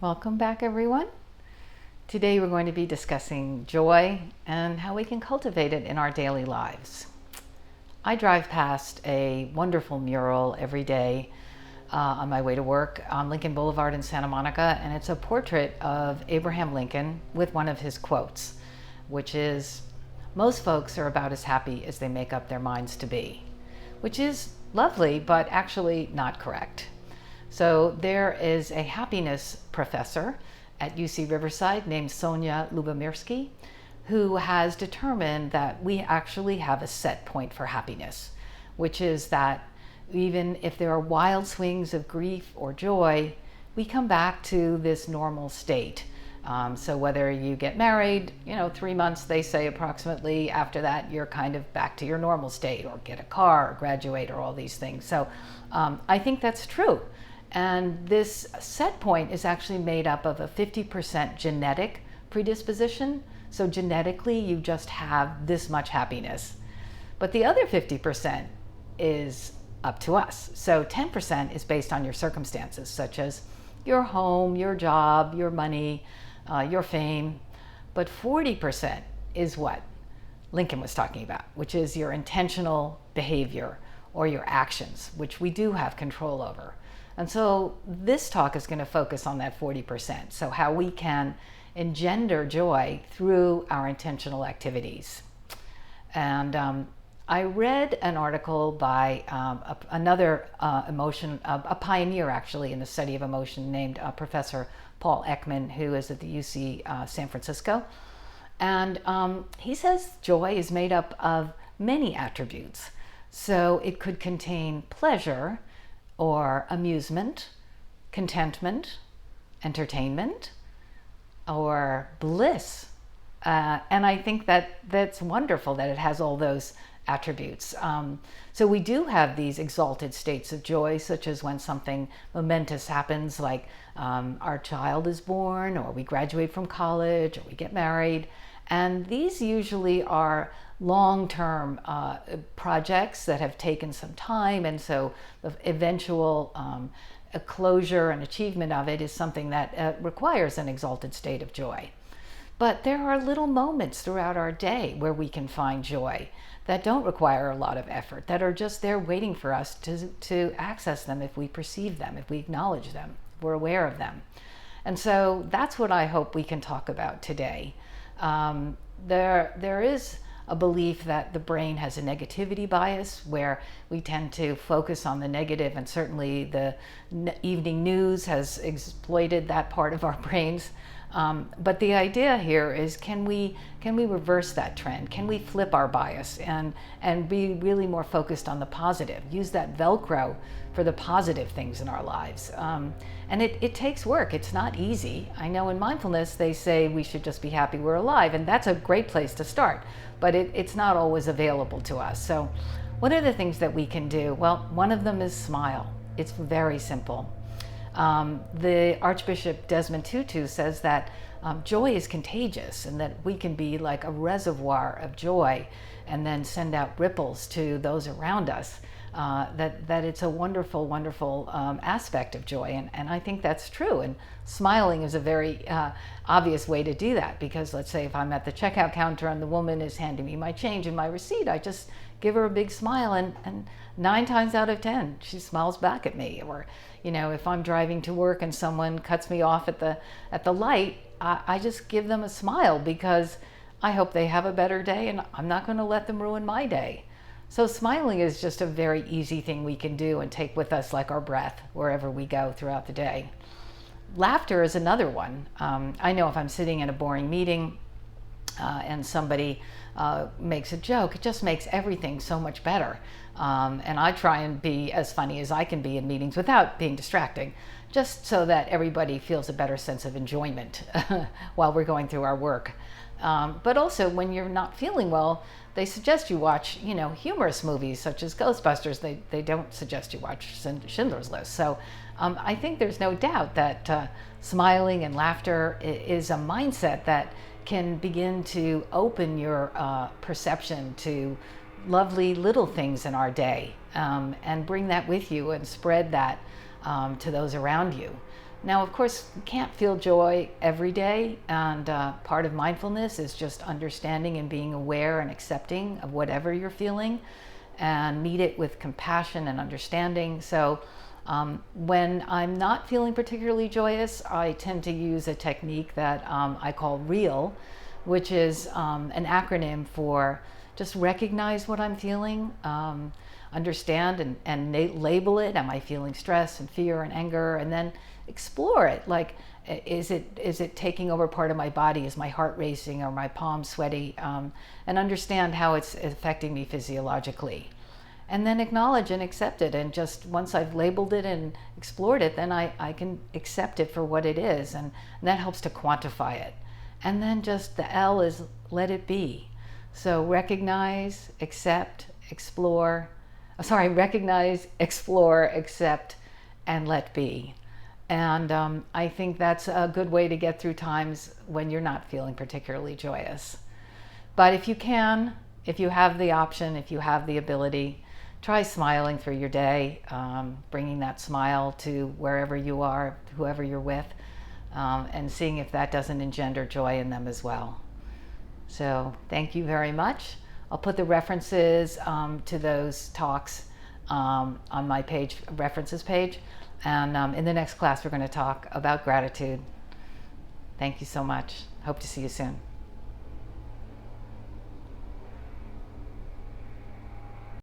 Welcome back, everyone. Today we're going to be discussing joy and how we can cultivate it in our daily lives. I drive past a wonderful mural every day on my way to work on Lincoln Boulevard in Santa Monica, and it's a portrait of Abraham Lincoln with one of his quotes, which is, "Most folks are about as happy as they make up their minds to be," which is lovely, but actually not correct. So there is a happiness professor at UC Riverside named Sonia Lubomirsky who has determined that we actually have a set point for happiness, which is that even if there are wild swings of grief or joy, we come back to this normal state. So whether you get married, 3 months, they say approximately, after that, you're kind of back to your normal state, or get a car, or graduate, or all these things. So I think that's true. And this set point is actually made up of a 50% genetic predisposition. So genetically, you just have this much happiness. But the other 50% is up to us. So 10% is based on your circumstances, such as your home, your job, your money, your fame. But 40% is what Lincoln was talking about, which is your intentional behavior or your actions, which we do have control over. And so this talk is going to focus on that 40%. So how we can engender joy through our intentional activities. And I read an article by another a pioneer actually in the study of emotion, named Professor Paul Ekman, who is at the UC San Francisco. And he says joy is made up of many attributes. So it could contain pleasure, or amusement, contentment, entertainment, or bliss. And I think that's wonderful that it has all those attributes. So we do have these exalted states of joy, such as when something momentous happens, like our child is born, or we graduate from college, or we get married. And these usually are long-term projects that have taken some time, and so the eventual closure and achievement of it is something that requires an exalted state of joy. But there are little moments throughout our day where we can find joy that don't require a lot of effort, that are just there waiting for us to access them if we perceive them, if we acknowledge them, if we're aware of them. And so that's what I hope we can talk about today. There is a belief that the brain has a negativity bias, where we tend to focus on the negative, and certainly the evening news has exploited that part of our brains. But the idea here is, can we reverse that trend? Can we flip our bias and be really more focused on the positive? Use that Velcro for the positive things in our lives. And it takes work. It's not easy. I know in mindfulness they say we should just be happy we're alive, and that's a great place to start. But it's not always available to us. So what are the things that we can do? Well, one of them is smile. It's very simple. The Archbishop Desmond Tutu says that joy is contagious, and that we can be like a reservoir of joy and then send out ripples to those around us. That it's a wonderful, wonderful aspect of joy. And I think that's true. And smiling is a very obvious way to do that, because let's say if I'm at the checkout counter and the woman is handing me my change and my receipt, I just give her a big smile, and 9 times out of 10, she smiles back at me. Or, if I'm driving to work and someone cuts me off at the light, I just give them a smile, because I hope they have a better day, and I'm not going to let them ruin my day. So smiling is just a very easy thing we can do and take with us like our breath wherever we go throughout the day. Laughter is another one. I know if I'm sitting in a boring meeting and somebody makes a joke, it just makes everything so much better. And I try and be as funny as I can be in meetings without being distracting, just so that everybody feels a better sense of enjoyment while we're going through our work. But also, when you're not feeling well, they suggest you watch, humorous movies such as Ghostbusters. They don't suggest you watch Schindler's List. So I think there's no doubt that smiling and laughter is a mindset that can begin to open your perception to lovely little things in our day, and bring that with you and spread that to those around you. Now, of course, you can't feel joy every day, and part of mindfulness is just understanding and being aware and accepting of whatever you're feeling, and meet it with compassion and understanding. So when I'm not feeling particularly joyous, I tend to use a technique that I call REAL, which is an acronym for just recognize what I'm feeling, understand and label it. Am I feeling stress and fear and anger? And then explore it. Like, is it taking over part of my body? Is my heart racing or my palms sweaty? And understand how it's affecting me physiologically. And then acknowledge and accept it. And just once I've labeled it and explored it, then I can accept it for what it is. And that helps to quantify it. And then just the L is let it be. So recognize, accept, explore. Recognize, explore, accept, and let be. And I think that's a good way to get through times when you're not feeling particularly joyous. But if you can, if you have the option, if you have the ability, try smiling through your day, bringing that smile to wherever you are, whoever you're with, and seeing if that doesn't engender joy in them as well. So thank you very much. I'll put the references to those talks on my page, references page. And in the next class, we're going to talk about gratitude. Thank you so much. Hope to see you soon.